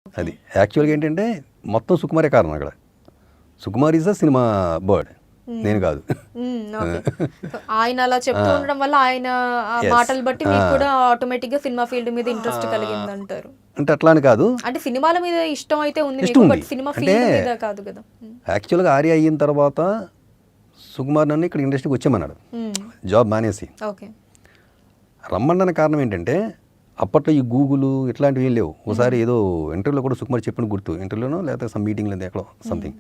అది యాక్చువల్గా ఏంటంటే మొత్తం సుకుమారే కారణం అక్కడ. Sukumar is a cinema bird, నేను కాదు. ఆయన అలా చెప్తూ ఉండడం వల్ల ఆయన మాటలు బట్టి మీకు కూడా ఆటోమేటిక్ గా సినిమా ఫీల్డ్ మీద ఇంట్రెస్ట్ కలిగింది అంటారు. అంటే అట్లా అని కాదు, అంటే సినిమాల మీద ఇష్టం అయితే ఉంది మీకు, బట్ సినిమా ఫీల్డ్ మీద కాదు కదా. యాక్చువల్గా ఆర్య అయిన తర్వాత సుకుమార్ నన్ను ఇక్కడ ఇండస్ట్రీకి వచ్చామన్నాడు జాబ్ మానేసి. ఓకే, రమ్మన్న కారణం ఏంటంటే అప్పట్లో ఈ గూగుల్ ఇట్లాంటివి ఏం లేవు. ఒకసారి ఏదో ఇంటర్వ్యూలో కూడా సుకుమార్ చెప్పిన గుర్తు, ఇంటర్వ్యూలోనో లేకపోతే సమ్ మీటింగ్లో ఎక్కడో సంథింగ్,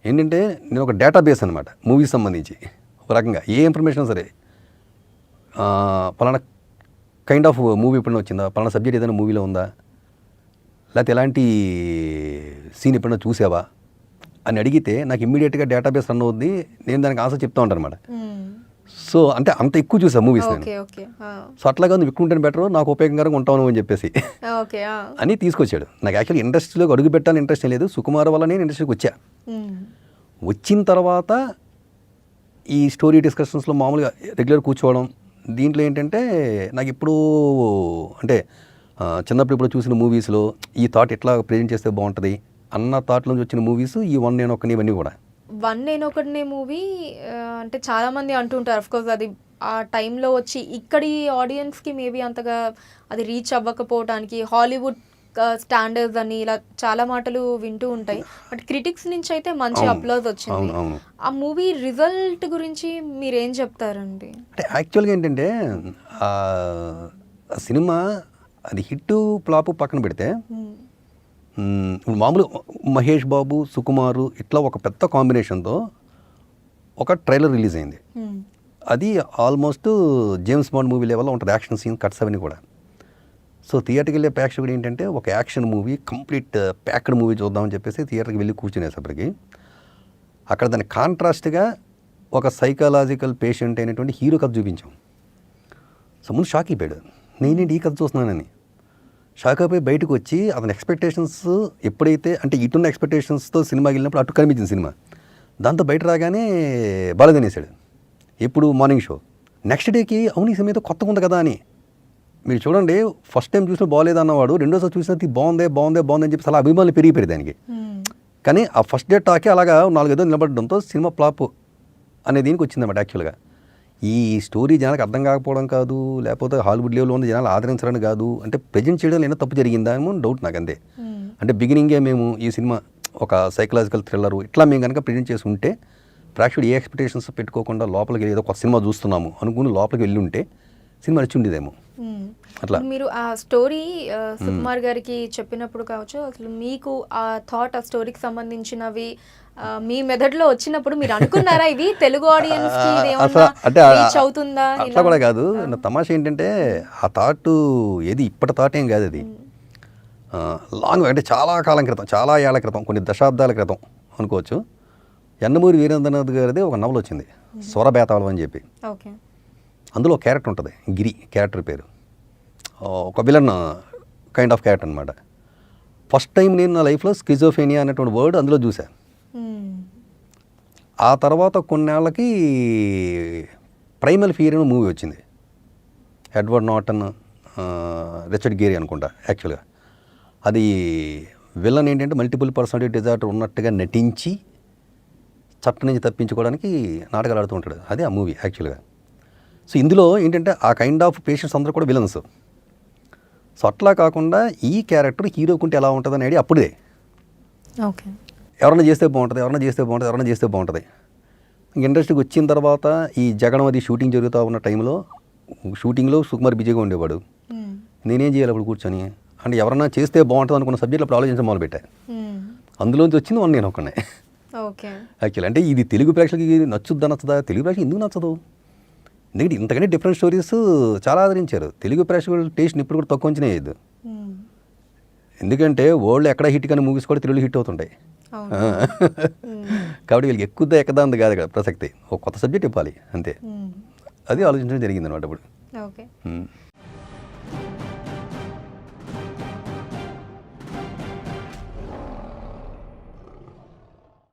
ఏంటంటే నేను ఒక డేటాబేస్ అనమాట మూవీస్ సంబంధించి. ఒక రకంగా ఏ ఇన్ఫర్మేషన్ సరే, పలానా కైండ్ ఆఫ్ మూవీ ఎప్పుడైనా వచ్చిందా, పలానా సబ్జెక్ట్ ఏదైనా మూవీలో ఉందా, లేకపోతే ఎలాంటి సీన్ ఎప్పుడైనా చూసావా అని అడిగితే నాకు ఇమ్మీడియట్గా డేటాబేస్ రన్ అవుద్ది, నేను దానికి ఆన్సర్ చెప్తా ఉంటాను అనమాట. సో అంటే అంత ఎక్కువ చూసా మూవీస్ నేను. సో అట్లాగా నువ్వు ఎక్కువ ఉంటేనే బెటర్, నాకు ఉపయోగకరంగా ఉంటాను అని చెప్పేసి అని తీసుకొచ్చాడు. నాకు యాక్చువల్లీ ఇండస్ట్రీలోకి అడుగు పెట్టాలని ఇంట్రెస్ట్ లేదు, సుకుమార్ వల్ల నేను ఇండస్ట్రీకి వచ్చా. వచ్చిన తర్వాత ఈ స్టోరీ డిస్కషన్స్లో మామూలుగా రెగ్యులర్ కూర్చోవడం, దీంట్లో ఏంటంటే నాకు ఇప్పుడు అంటే చిన్నప్పుడు ఇప్పుడు చూసిన మూవీస్లో ఈ థాట్ ఎట్లా ప్రజెంట్ చేస్తే బాగుంటుంది అన్న థాట్ నుంచి వచ్చిన మూవీస్ ఈ వన్ నేను ఒకని ఇవన్నీ కూడా. వన్ నేను ఒకటినే మూవీ అంటే చాలా మంది అంటుంటారు, అఫ్కోర్స్ అది ఆ టైంలో వచ్చి ఇక్కడి ఆడియన్స్కి మేబీ అంతగా అది రీచ్ అవ్వకపోవడానికి హాలీవుడ్ స్టాండర్డ్స్ అని ఇలా చాలా మాటలు వింటూ ఉంటాయి, బట్ క్రిటిక్స్ నుంచి అయితే మంచి అప్లోజ్ వచ్చింది. ఆ మూవీ రిజల్ట్ గురించి మీరేం చెప్తారండి? అంటే యాక్చువల్గా ఏంటంటే ఆ సినిమా అది హిట్ ఫ్లాప్ పక్కన పెడితే, ఇప్పుడు మామూలు మహేష్ బాబు సుకుమారు ఇట్లా ఒక పెద్ద కాంబినేషన్తో ఒక ట్రైలర్ రిలీజ్ అయింది. అది ఆల్మోస్ట్ జేమ్స్ బాండ్ మూవీ లెవెల్లో ఉంటుంది, యాక్షన్ సీన్ కట్స్ అవన్నీ కూడా. సో థియేటర్కి వెళ్ళే ప్రేక్షకుడు ఏంటంటే ఒక action movie complete packed movie చూద్దామని చెప్పేసి థియేటర్కి వెళ్ళి కూర్చునేసప్పటికి అక్కడ దాని కాంట్రాస్ట్గా ఒక సైకలాజికల్ పేషెంట్ అయినటువంటి హీరో కథ చూపించాం. సో ముందు షాక్ అయిపోయాడు, నేనేంటి ఈ కథ చూస్తున్నానని. షాక్ అయిపోయి బయటకు వచ్చి అతని ఎక్స్పెక్టేషన్స్ ఎప్పుడైతే అంటే ఇటున్న ఎక్స్పెక్టేషన్స్తో సినిమాకి వెళ్ళినప్పుడు అటు కనిపించింది సినిమా. దాంతో బయట రాగానే బాలేదనేసాడు. ఎప్పుడు మార్నింగ్ షో నెక్స్ట్ డేకి అవును ఈ సినిమా కొత్తగా ఉంది కదా అని. మీరు చూడండి, ఫస్ట్ టైం చూసిన బాగోలేదు అన్నవాడు రెండోసారి చూసినది బాగుందే బాగుందే బాగుంది అని చెప్పి అలా అభిమానులు పెరిగిపోయారు దానికి. కానీ ఆ ఫస్ట్ డే టాకే అలాగా 4-5 నిలబడడంతో సినిమా ఫ్లాప్ అనే దీనికి వచ్చిందన్నమాట. యాక్చువల్గా ఈ స్టోరీ జనాలకు అర్థం కాకపోవడం కాదు, లేకపోతే హాలీవుడ్ లెవెల్లో ఉన్న జనాలు ఆదరించడానికి కాదు, అంటే ప్రజెంట్ చేయడం ఏమైనా తప్పు జరిగిందా ఏమో డౌట్ నాకు అంతే. అంటే బిగినింగే మేము ఈ సినిమా ఒక సైకలాజికల్ థ్రిల్లర్ ఇట్లా మేము కనుక ప్రజెంట్ చేసి ఉంటే ప్రేక్షకుడు ఏ ఎక్స్పెక్టేషన్స్ పెట్టుకోకుండా లోపలికి ఏదో కొత్త సినిమా చూస్తున్నాము అనుకుని లోపలికి వెళ్ళి ఉంటే సినిమా నచ్చి ఉండేదేమో. అట్లా మీరు ఆ స్టోరీ సుకుమార్ గారికి చెప్పినప్పుడు కావచ్చు, అసలు మీకు ఆ థాట్ ఆ స్టోరీకి సంబంధించినవి మీ మెదడులో వచ్చినప్పుడు మీరు అనుకున్నారా ఇవి తెలుగు ఆడియన్స్ అవుతుందా? అట్లా కూడా కాదు. నా తమాషా ఏంటంటే ఆ థాట్ ఏది ఇప్పటి థాట్ ఏం కాదు, అది లాంగ్ అంటే చాలా కాలం క్రితం, చాలా ఏళ్ల క్రితం, కొన్ని దశాబ్దాల క్రితం అనుకోవచ్చు. యండమూరి వీరేంద్రనాథ్ గారిది ఒక నవల వచ్చింది స్వరబేతాళం అని చెప్పి. అందులో క్యారెక్టర్ ఉంటుంది, గిరి క్యారెక్టర్ పేరు, ఒక విలన్ కైండ్ ఆఫ్ క్యారెక్టర్ అనమాట. ఫస్ట్ టైం నేను నా లైఫ్లో స్కిజోఫేనియా అనేటువంటి వర్డ్ అందులో చూశాను. ఆ తర్వాత కొన్నేళ్ళకి ప్రైమల్ ఫియర్ అనే మూవీ వచ్చింది, ఎడ్వర్డ్ నార్టన్, రిచర్డ్ గేరీ అనుకుంటా. యాక్చువల్గా అది విలన్ ఏంటంటే మల్టిపుల్ పర్సనాలిటీ డిజార్డర్ ఉన్నట్టుగా నటించి చట్టం నుంచి తప్పించుకోవడానికి నాటకాలు ఆడుతూ ఉంటాడు, అది ఆ మూవీ యాక్చువల్గా. సో ఇందులో ఏంటంటే ఆ కైండ్ ఆఫ్ పేషెంట్స్ అందరూ కూడా విలన్స్. సో అట్లా కాకుండా ఈ క్యారెక్టర్ హీరోకుంటే ఎలా ఉంటుంది అనేది అప్పుడే ఓకే, ఎవరైనా చేస్తే బాగుంటుంది, ఎవరైనా చేస్తే బాగుంటుంది, ఎవరైనా చేస్తే బాగుంటుంది. ఇండస్ట్రీకి వచ్చిన తర్వాత ఈ జగడం అది షూటింగ్ జరుగుతూ ఉన్న టైంలో షూటింగ్లో సుకుమార్ బిజీగా ఉండేవాడు. నేనేం చేయాలి అప్పుడు కూర్చొని, అంటే ఎవరైనా చేస్తే బాగుంటుంది అనుకున్న సబ్జెక్ట్ అప్పుడు ఆలోచించడం మొదలుపెట్టాను. అందులోంచి వచ్చింది వన్ నేను ఒక్కనే. యాక్చువల్లీ అంటే ఇది తెలుగు ప్రేక్షకులకి నచ్చుద్దా నచ్చదా, తెలుగు ప్రేక్షకులు ఎందుకు నచ్చదు, ఎందుకంటే ఇంతకంటే డిఫరెంట్ స్టోరీస్ చాలా ఆదరించారు. తెలుగు ప్రేక్షకుల టేస్ట్ని ఇప్పుడు కూడా తక్కువ అంచనా వేయద్దు, ఎందుకంటే వరల్డ్ ఎక్కడ హిట్ కానీ మూవీస్ కూడా తెలుగు హిట్ అవుతుంటాయి. కాబట్టి వీళ్ళకి ఎక్కువ ఎక్కదాంది కాదు కదా ప్రసక్తి, ఒక కొత్త సబ్జెక్ట్ ఇవ్వాలి అంతే. అది ఆలోచించడం జరిగింది అనమాట ఇప్పుడు.